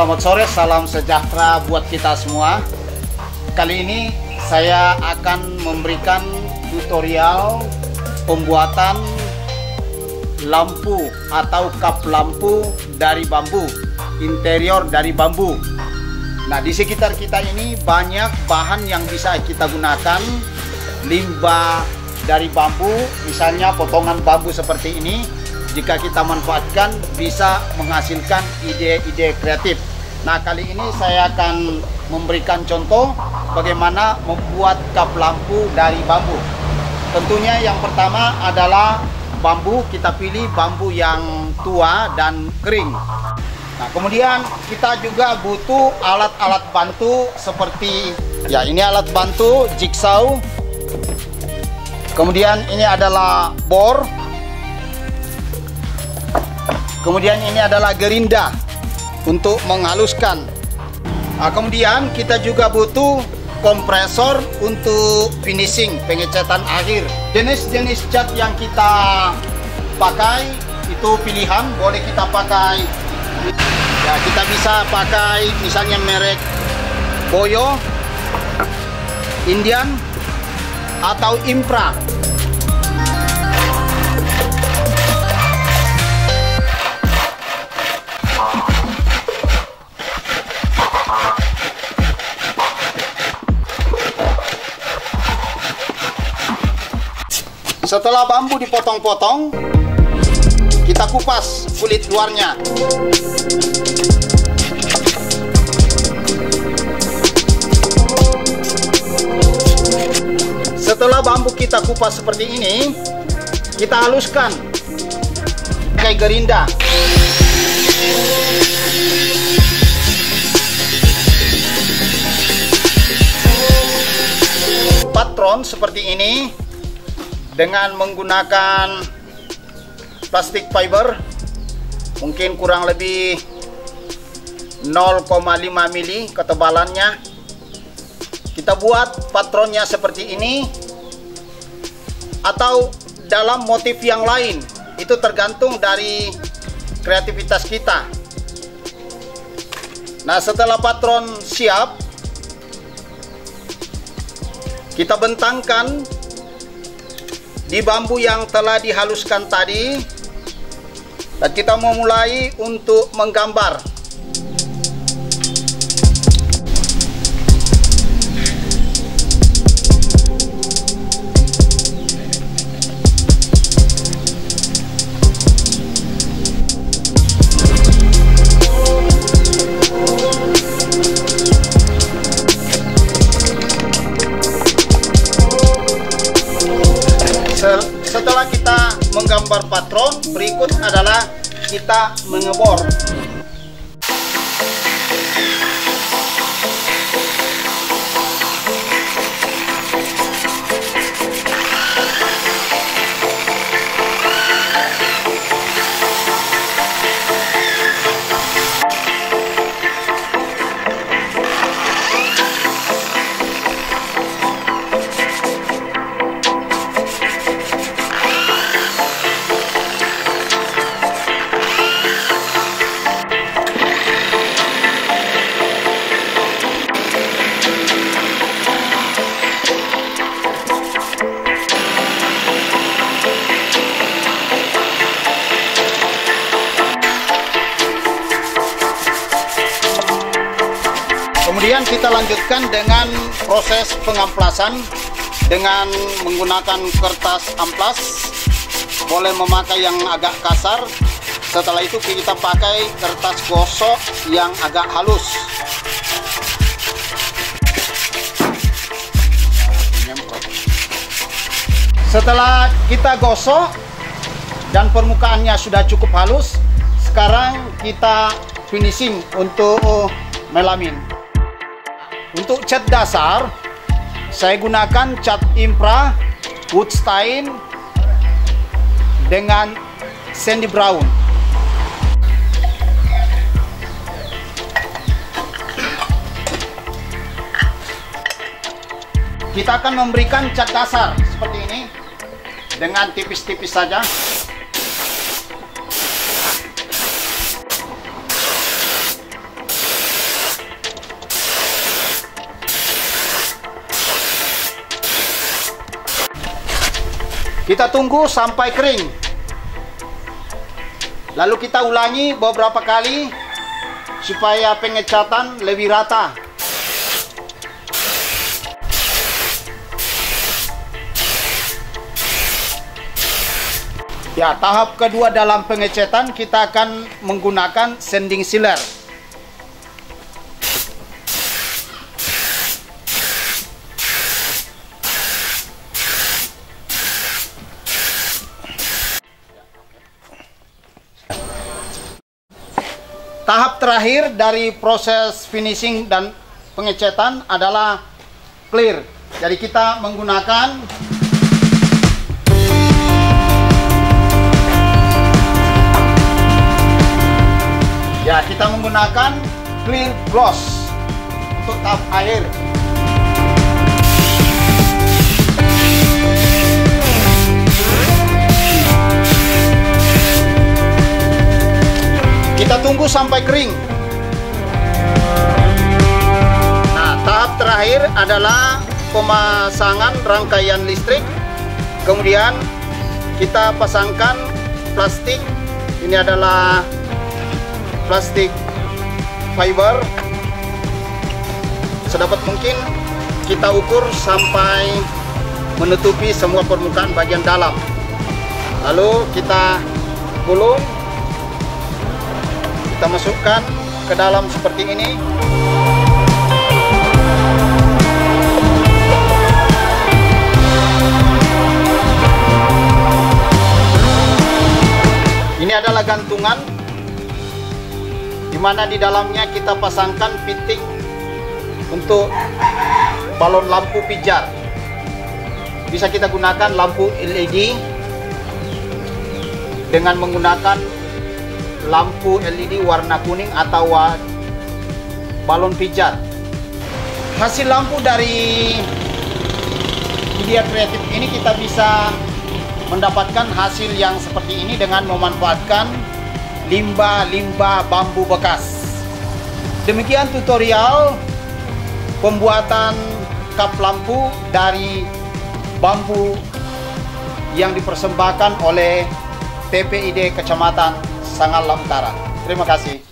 Selamat sore, salam sejahtera buat kita semua. Kali ini saya akan memberikan tutorial pembuatan lampu atau kap lampu dari bambu, interior dari bambu. Nah, di sekitar kita ini banyak bahan yang bisa kita gunakan. Limbah dari bambu, misalnya potongan bambu seperti ini, jika kita manfaatkan bisa menghasilkan ide-ide kreatif. Nah, kali ini saya akan memberikan contoh bagaimana membuat kap lampu dari bambu. Tentunya yang pertama adalah bambu, kita pilih bambu yang tua dan kering. Nah, kemudian kita juga butuh alat-alat bantu seperti, ya, ini alat bantu jigsaw. Kemudian ini adalah bor. Kemudian ini adalah gerinda untuk menghaluskan. Nah, kemudian kita juga butuh kompresor untuk finishing, pengecatan akhir. Jenis-jenis cat yang kita pakai itu pilihan, boleh kita pakai, ya, kita bisa pakai misalnya merek Boyo, Indian, atau Impra. Setelah bambu dipotong-potong, kita kupas kulit luarnya. Setelah bambu kita kupas seperti ini, kita haluskan pakai gerinda. Patron seperti ini dengan menggunakan plastik fiber, mungkin kurang lebih 0,5 mili ketebalannya. Kita buat patronnya seperti ini atau dalam motif yang lain, itu tergantung dari kreativitas kita. Nah, setelah patron siap, kita bentangkan di bambu yang telah dihaluskan tadi, dan kita memulai untuk menggambar. Setelah kita menggambar patron, berikut adalah kita mengebor. Kemudian kita lanjutkan dengan proses pengamplasan dengan menggunakan kertas amplas. Boleh memakai yang agak kasar. Setelah itu kita pakai kertas gosok yang agak halus. Setelah kita gosok dan permukaannya sudah cukup halus, sekarang kita finishing untuk melamin. Untuk cat dasar, saya gunakan cat Impra wood stain dengan sandy brown. Kita akan memberikan cat dasar seperti ini dengan tipis-tipis saja. Kita tunggu sampai kering. Lalu kita ulangi beberapa kali supaya pengecatan lebih rata. Ya, tahap kedua dalam pengecatan kita akan menggunakan sanding sealer. Tahap terakhir dari proses finishing dan pengecatan adalah clear. Jadi kita menggunakan clear gloss untuk tahap akhir. Kita tunggu sampai kering. Nah, tahap terakhir adalah pemasangan rangkaian listrik. Kemudian kita pasangkan plastik. Ini adalah plastik fiber. Sedapat mungkin kita ukur sampai menutupi semua permukaan bagian dalam. Lalu kita gulung. Kita masukkan ke dalam seperti ini. Ini adalah gantungan di mana di dalamnya kita pasangkan fitting untuk balon lampu pijar. Bisa kita gunakan lampu LED dengan menggunakan lampu LED warna kuning atau balon pijar. Hasil lampu dari media kreatif ini kita bisa mendapatkan hasil yang seperti ini dengan memanfaatkan limbah-limbah bambu bekas. Demikian tutorial pembuatan kap lampu dari bambu yang dipersembahkan oleh TPID Kecamatan Sangalau Utara. Terima kasih.